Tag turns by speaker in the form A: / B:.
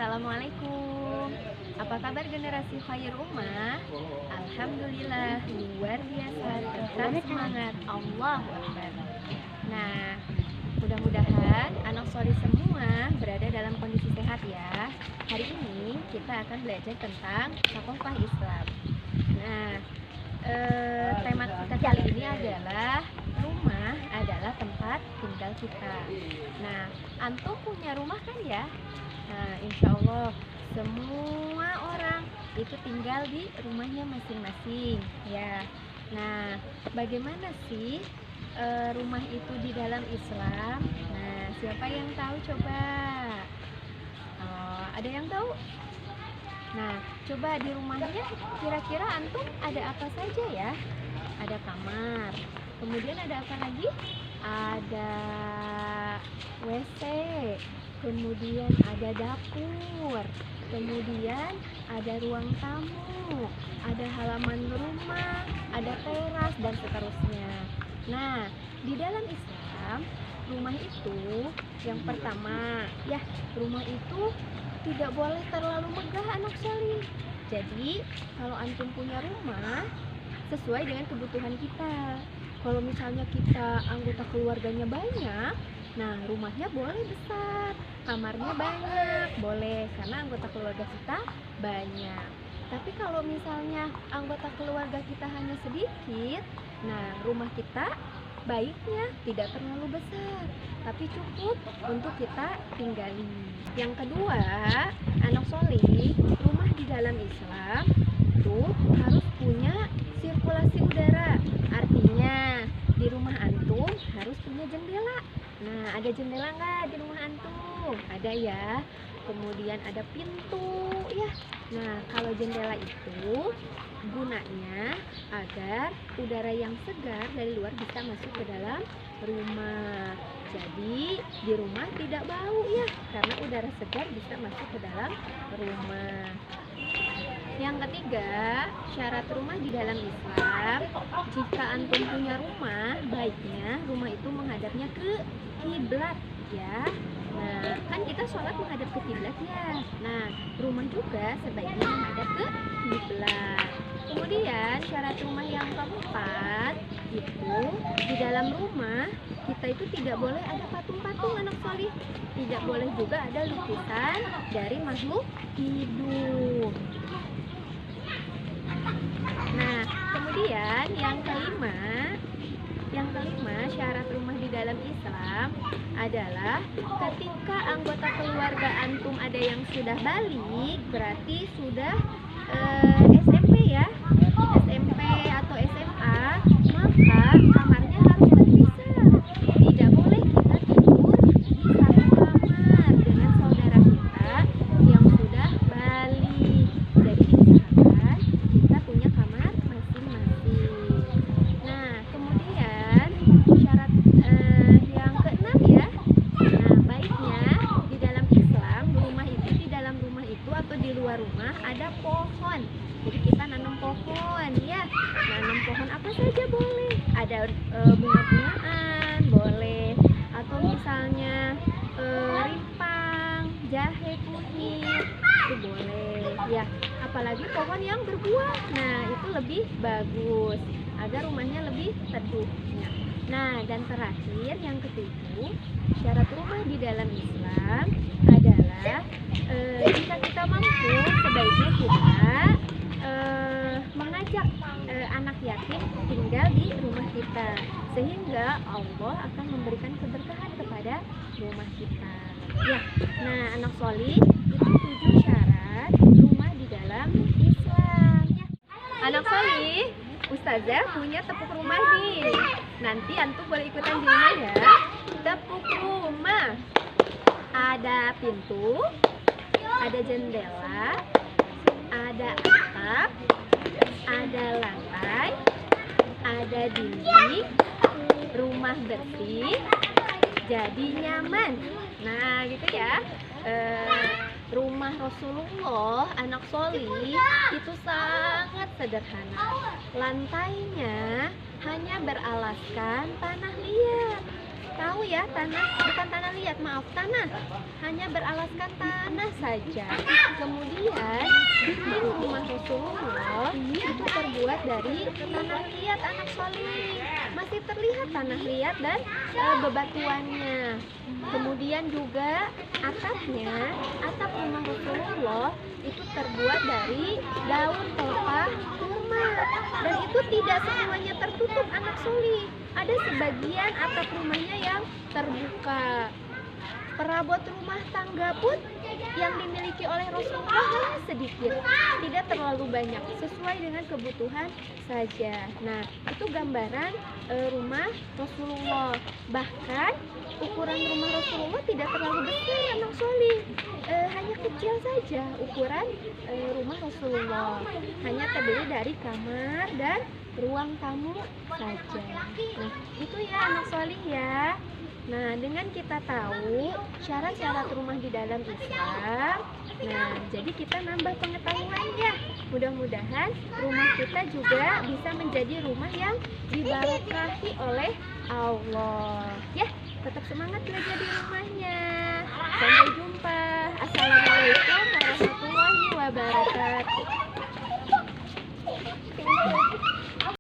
A: Assalamualaikum. Apa kabar generasi Khair Ummah? Alhamdulillah, luar biasa, tetap semangat. Allahu Akbar. Nah, mudah-mudahan anak soleh semua berada dalam kondisi sehat ya. Hari ini kita akan belajar tentang Thaqafah Islam. Nah, tema kita kali ini adalah rumah adalah tempat tinggal kita. Nah, antum punya rumah kan ya? Nah, insya Allah semua orang itu tinggal di rumahnya masing-masing ya. Nah, bagaimana sih rumah itu di dalam Islam? Nah, siapa yang tahu coba? Ada yang tahu? Nah, coba di rumahnya kira-kira antum ada apa saja ya? Ada kamar, kemudian ada apa lagi? Ada WC, kemudian ada dapur, kemudian ada ruang tamu, ada halaman rumah, ada teras, dan seterusnya. Nah, di dalam Islam, rumah itu yang pertama, ya, rumah itu tidak boleh terlalu megah anak solih. Jadi, kalau antum punya rumah, sesuai dengan kebutuhan kita. Kalau misalnya kita anggota keluarganya banyak, nah rumahnya boleh besar, kamarnya banyak, boleh, karena anggota keluarga kita banyak. Tapi kalau misalnya anggota keluarga kita hanya sedikit, nah rumah kita baiknya tidak terlalu besar, tapi cukup untuk kita tinggali. Yang kedua, anak solih, rumah di dalam Islam itu harus punya sirkulasi udara. Artinya di rumah antum harus punya jendela. Nah, ada jendela nggak di rumah antum? Ada ya. Kemudian ada pintu ya. Nah, kalau jendela itu gunanya agar udara yang segar dari luar bisa masuk ke dalam rumah. Jadi di rumah tidak bau ya, karena udara segar bisa masuk ke dalam rumah. Yang ketiga, syarat rumah di dalam Islam, jika antum punya rumah, baiknya rumah itu menghadapnya ke kiblat ya. Nah, kan kita sholat menghadap ke kiblat ya. Nah, rumah juga sebaiknya menghadap ke kiblat. Kemudian syarat rumah yang keempat itu, di dalam rumah kita itu tidak boleh ada patung-patung anak solih. Tidak boleh juga ada lukisan dari makhluk hidup. Nah, kemudian yang kelima, syarat rumah di dalam Islam adalah ketika anggota keluarga antum ada yang sudah balik, berarti sudah SMP ya, SMP atau SMA, maka kamarnya harus terpisah. Tidak boleh kita tidur di satu kamar dengan saudara kita yang sudah balik. Jadi diusahakan kita punya kamar masing-masing. Nah, kemudian syarat yang keenam ya. Nah, baiknya di dalam Islam, di dalam rumah itu atau di luar rumah ada pohon. Jadi kita nanam pohon ya. Nanam pohon apa saja boleh. Ada bunga-bungaan boleh, atau misalnya rimpang, jahe, kunyit itu boleh ya. Apalagi pohon yang berbuah. Nah, itu lebih bagus agar rumahnya lebih teduh. Nah, dan terakhir yang ketujuh, syarat rumah di dalam Islam adalah jika kita mampu, sebaiknya kita mengajak anak yatim tinggal di rumah kita, sehingga Allah akan memberikan keberkahan kepada rumah kita ya. Nah, anak solih, itu 7 syarat rumah di dalam Islam ya. Anak solih, Ustazah punya tepuk rumah nih. Nanti antum boleh ikutan di rumah ya. Tepuk rumah. Ada pintu, ada jendela, ada atap, ada lantai, ada dinding, rumah bersih, jadi nyaman. Nah, gitu ya. Rumah Rasulullah anak solih itu sangat sederhana. Lantainya hanya beralaskan tanah liat. Tahu ya, tanah, bukan tanah liat, maaf, tanah, hanya beralaskan tanah saja. Kemudian dinding rumah Rasulullah itu terbuat dari tanah liat, anak solih. Masih terlihat tanah liat dan bebatuannya. Kemudian juga atapnya, atap rumah Rasulullah itu terbuat dari daun pelepah kurma, dan itu tidak semuanya tertutup, anak solih. Ada sebagian atap rumahnya yang terbuka. Perabot rumah tangga pun yang dimiliki oleh Rasulullah hanya sedikit, tidak terlalu banyak, sesuai dengan kebutuhan saja. Nah, itu gambaran rumah Rasulullah. Bahkan ukuran rumah Rasulullah tidak terlalu besar, anak solih, hanya kecil saja ukuran rumah Rasulullah. Hanya terdiri dari kamar dan ruang tamu saja. Nah, itu ya anak solih ya. Nah, dengan kita tahu syarat-syarat rumah di dalam Islam, nah, jadi kita nambah pengetahuannya. Mudah-mudahan rumah kita juga bisa menjadi rumah yang diberkahi oleh Allah. Ya, tetap semangat belajar di rumahnya. Sampai jumpa.